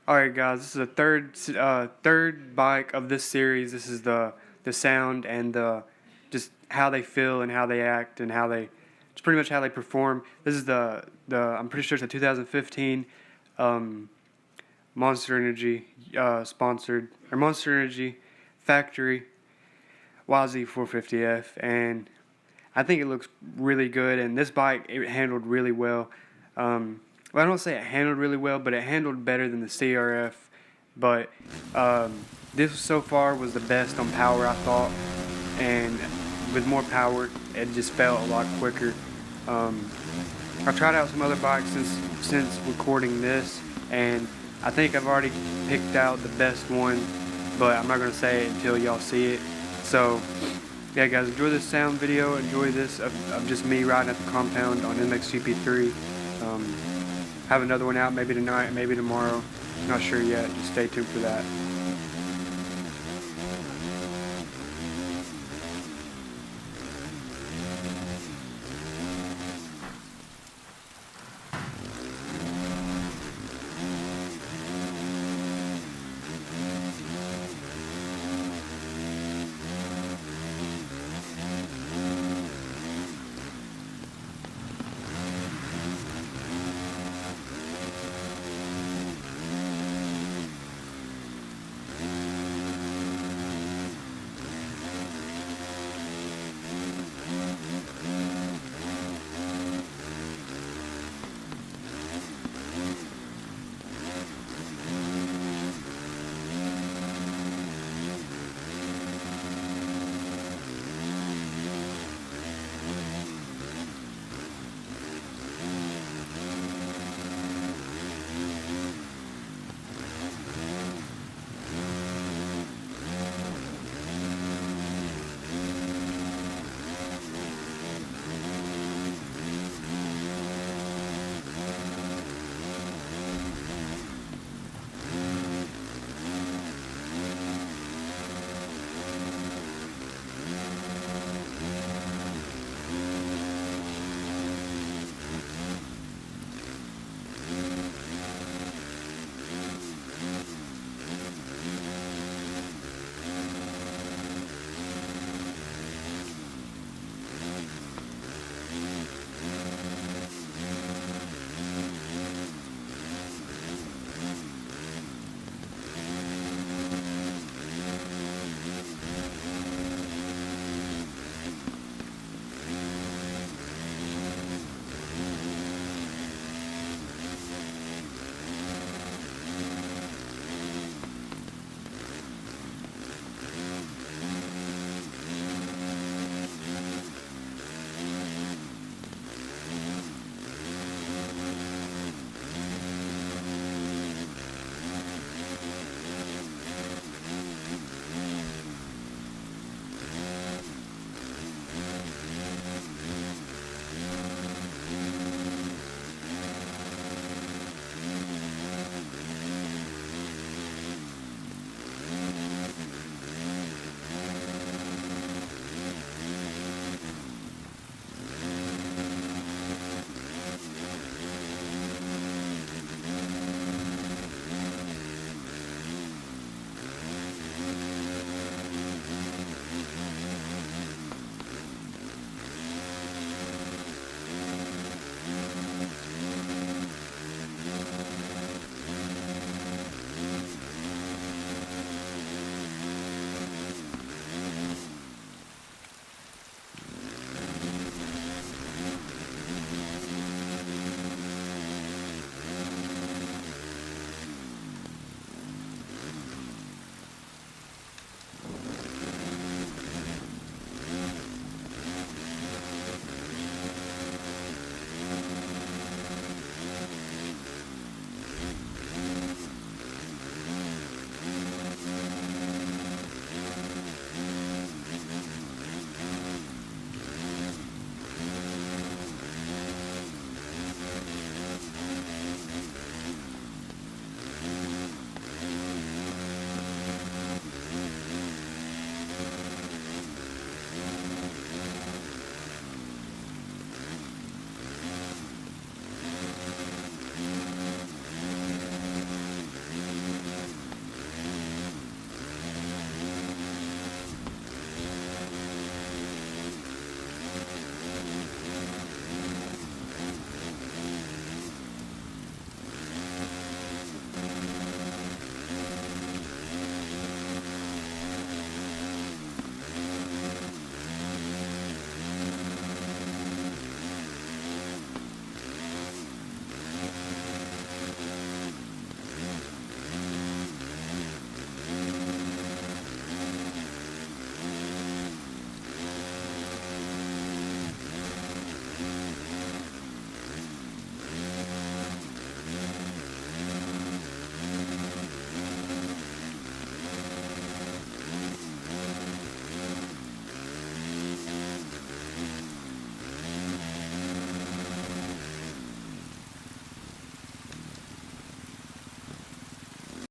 Alright guys, this is the third bike of this series. This is the sound and the just how they feel and how they act and how they it's pretty much how they perform. This is the I'm pretty sure it's a 2015 Monster Energy sponsored or Monster Energy factory Yz450f, and I think it looks really good. And this bike, it handled really well. Well, I don't say it handled really well, but it handled better than the CRF. But this so far was the best on power, I thought, and with more power, it just felt a lot quicker. I've tried out some other bikes since recording this, and I think I've already picked out the best one, but I'm not going to say it until y'all see it. So yeah guys, enjoy this sound video, enjoy this of just me riding at the compound on MXGP3. Have another one out maybe tonight, maybe tomorrow, not sure yet, just stay tuned for that.